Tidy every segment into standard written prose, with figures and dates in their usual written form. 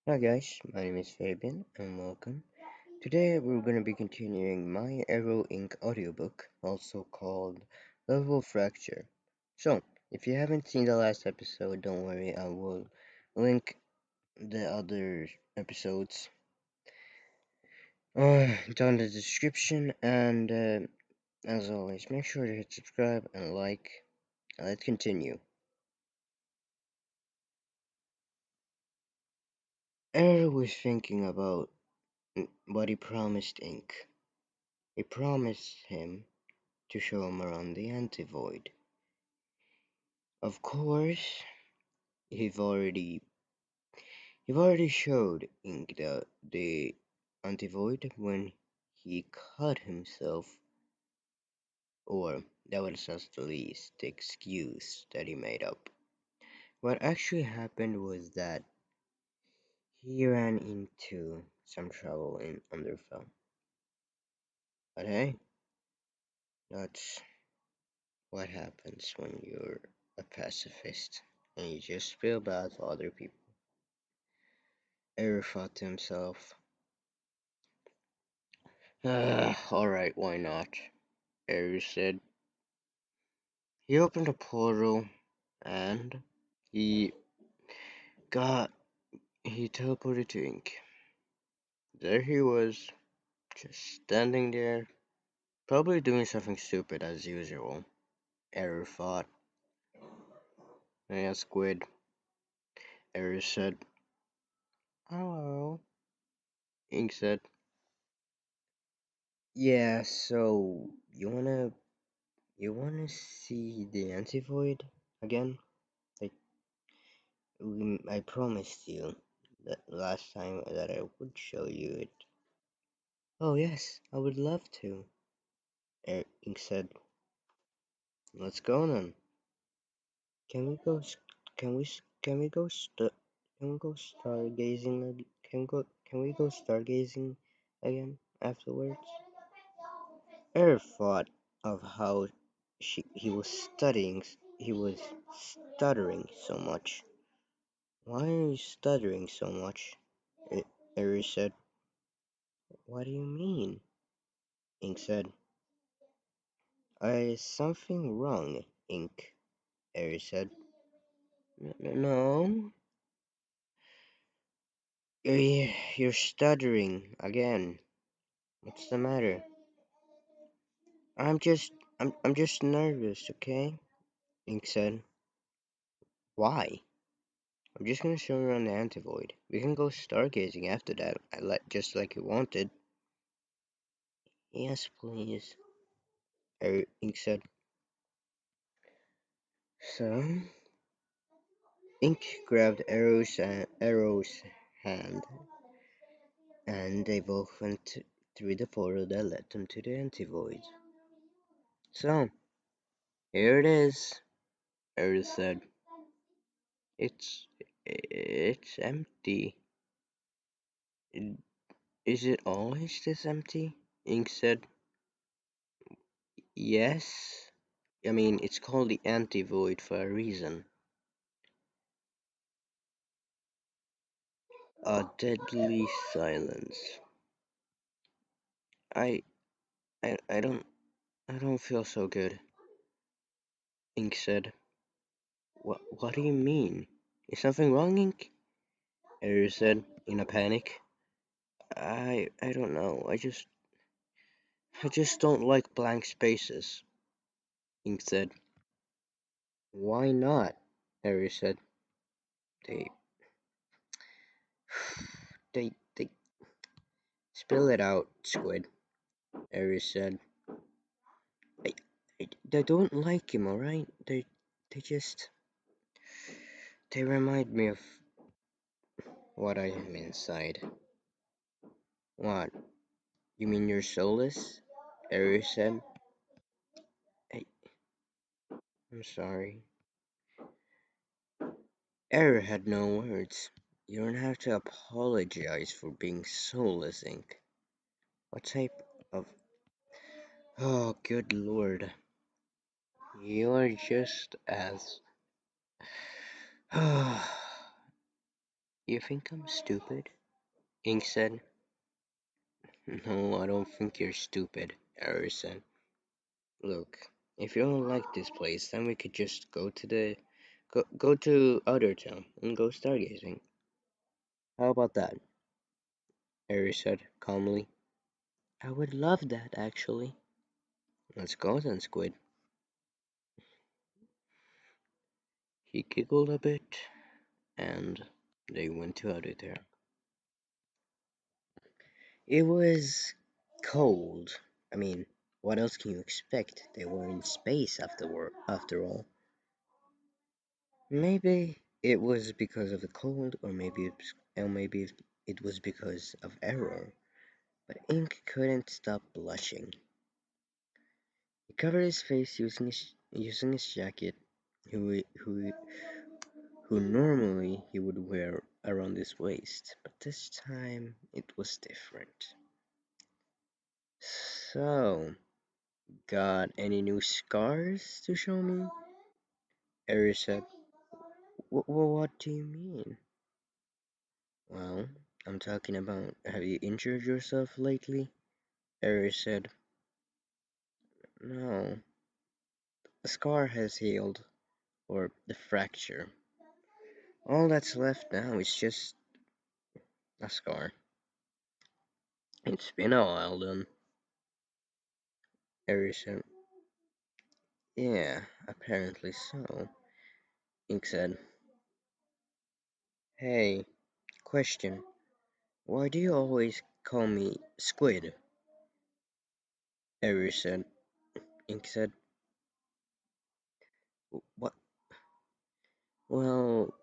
Hi guys, my name is Fabian and welcome. Today we're going to be continuing my Errorink audiobook, also called Lovebelfracher. So, if you haven't seen the last episode, don't worry, I will link the other episodes down in the description, and as always, make sure to hit subscribe and like, and let's continue. Error was thinking about what he promised Ink. He promised him to show him around the antivoid. Of course, he've already showed Ink the antivoid when he cut himself, or that was just the least the excuse that he made up. What actually happened was that he ran into some trouble in Underfell. But hey, that's what happens when you're a pacifist and you just feel bad for other people. Eric thought to himself, alright, why not? Eric said. He opened a portal and he got he teleported to Ink. There he was, just standing there, probably doing something stupid as usual. Eric thought. Yeah, Squid. Eric said, hello. Ink said, yeah, so you wanna see the antivoid again? Like I promised you that last time that I would show you it. Oh yes, I would love to, Ink said. Let's go then. Can we go? Can we go? Can we go stargazing? Can we go stargazing again afterwards? Eric thought of how he was studying. He was stuttering so much. Why are you stuttering so much? Eric said. What do you mean? Ink said. Is something wrong, Ink? Eric said. No, you're stuttering again. What's the matter? I'm just, I'm just nervous, okay? Ink said. Why? I'm just gonna show you around the antivoid. We can go stargazing after that, just like you wanted. Yes, please, Ink said. So, Ink grabbed Arrow's hand, and they both went through the portal that led them to the antivoid. So, here it is, Arrow said. It's empty. Is it always this empty? Ink said. Yes. I mean, it's called the anti-void for a reason. A deadly silence. I, I, I don't, I don't feel so good. Ink said. What do you mean? Is something wrong, Ink? Eric said in a panic. I don't know. I just don't like blank spaces. Ink said. Why not? Eric said. They, they spill it out, Squid. Eric said. I, they don't like him, alright? They just, they remind me of what I am inside. What? You mean you're soulless? Eric said. I, I'm sorry. Eric had no words. You don't have to apologize for being soulless, Ink. What type of... Oh, good lord. You're just as... You think I'm stupid? Ink said. No, I don't think you're stupid, Eric said. Look, if you don't like this place, then we could just go to other town and go stargazing. How about that? Eric said calmly. I would love that, actually. Let's go then, Squid. He giggled a bit, and they went to other town. It was cold. I mean, what else can you expect? They were in space after all. Maybe it was because of the cold, or maybe it was because of error. But Ink couldn't stop blushing. He covered his face using his jacket, who who who normally he would wear around his waist, but this time it was different. So, got any new scars to show me? Ari said. What do you mean? Well, I'm talking about, have you injured yourself lately? Ari said. No, the scar has healed, or the fracture. All that's left now is just a scar. It's been a while then, Ari said. Yeah, apparently so, Ink said. Hey, question. Why do you always call me Squid? Ari said. Ink said. What? Well,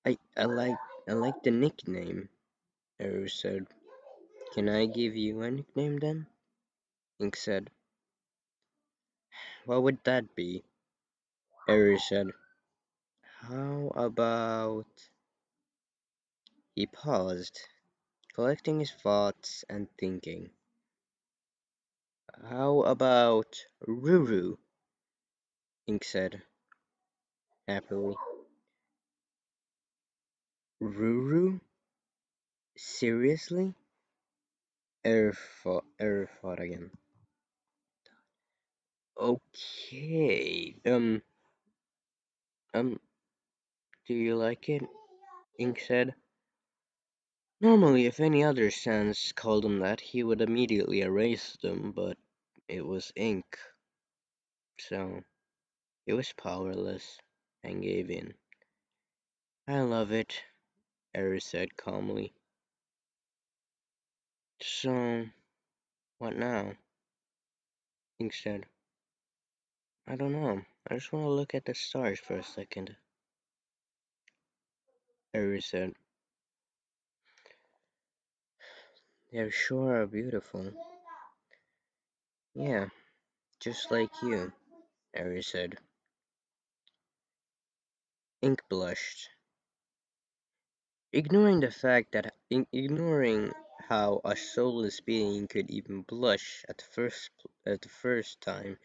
I I like I like the nickname, Ari said. Can I give you a nickname then? Ink said. What would that be? Ari said. How about... He paused, collecting his thoughts and thinking. How about Ruru? Ink said happily. Ruru? Seriously? Err thought again. Okay. Um, do you like it? Ink said. Normally, if any other Sans called him that, he would immediately erase them, but it was Ink, so he was powerless and gave in. I love it, Error said calmly. So, what now? Ink said. I don't know. I just want to look at the stars for a second. Error said. They sure are beautiful. Yeah, just like you, Error said. Ink blushed, ignoring how a soulless being could even blush at the first time,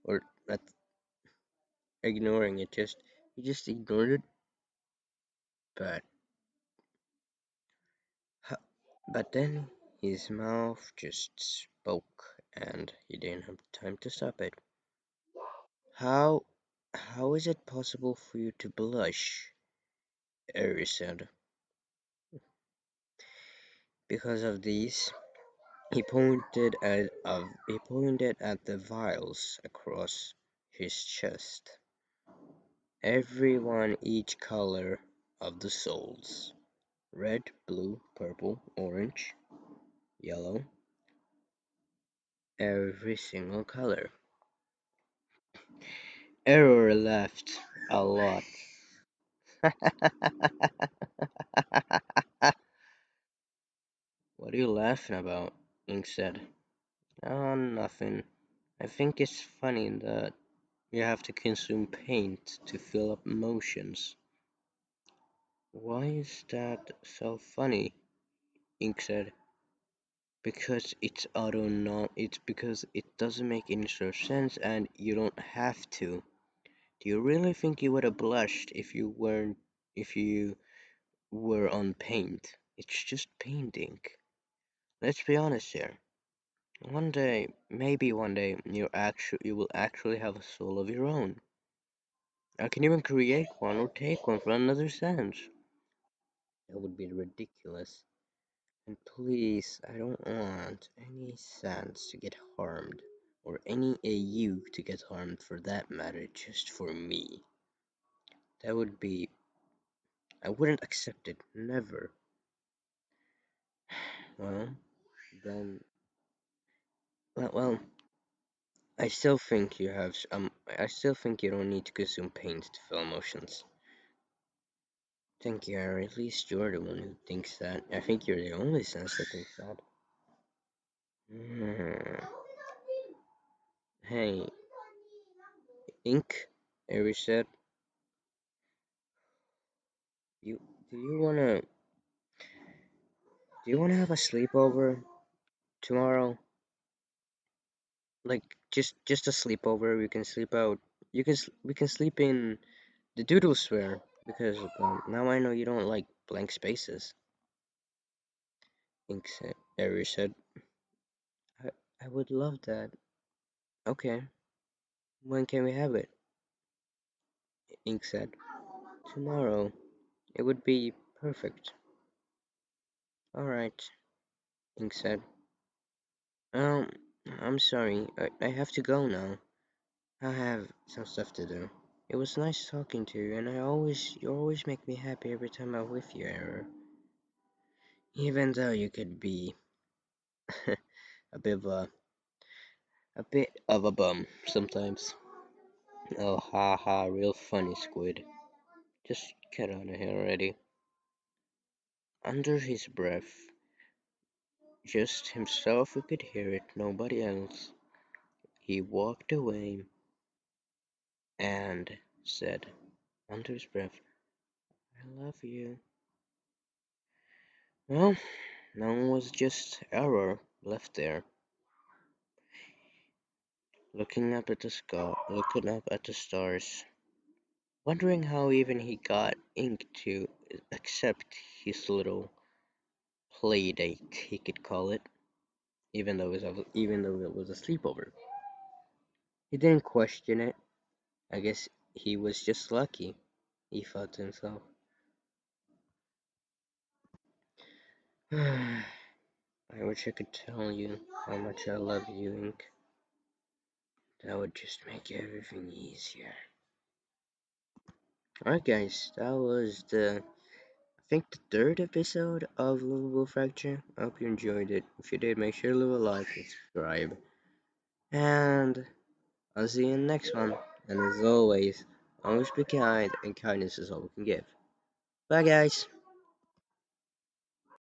or at ignoring it. He just ignored it. But but then his mouth just spoke, and he didn't have time to stop it. How how is it possible for you to blush? Eri said. Because of these, he pointed at the vials across his chest. Every one each color of the souls: red, blue, purple, orange, yellow, every single color. Error laughed a lot. What are you laughing about? Ink said. Oh, nothing. I think it's funny that you have to consume paint to fill up emotions. Why is that so funny? Ink said. It's because it doesn't make any sort of sense and you don't have to. Do you really think you would have blushed if you were on paint. It's just painting. Let's be honest here. One day, maybe one day, you will actually have a soul of your own. I can even create one or take one for another sense. That would be ridiculous. And please, I don't want any sans to get harmed, or any AU to get harmed for that matter, just for me. That would be. I wouldn't accept it, never. Well, then. Well, I still think you have. I still think you don't need to consume paint to feel emotions. Thank you, Harry. At least you're the one who thinks that. I think you're the only sense that thinks that. Hmm. Hey, Ink, Harry said, you do you wanna do you wanna have a sleepover tomorrow? Like just a sleepover. We can sleep out. We can sleep in the doodle sphere because now I know you don't like blank spaces. Ink said. Harry said, I I would love that. Okay, when can we have it? Ink said. Tomorrow. It would be perfect. Alright, Ink said. Um, I'm sorry. I have to go now. I have some stuff to do. It was nice talking to you, and you always make me happy every time I'm with you, Error. Even though you could be a bit of a bum sometimes. Oh, ha ha, real funny, Squid. Just get out of here already. Under his breath, just himself who could hear it, nobody else. He walked away and said, under his breath, I love you. Well, now it was just Error left there, looking up at the stars, wondering how even he got Ink to accept his little play date, he could call it, even though it was a sleepover. He didn't question it. I guess he was just lucky, he thought to himself. I wish I could tell you how much I love you, Ink. That would just make everything easier. Alright guys, that was I think the third episode of Lovebelfracher. I hope you enjoyed it. If you did, make sure to leave a like and subscribe. And I'll see you in the next one. And as always be kind, and kindness is all we can give. Bye guys!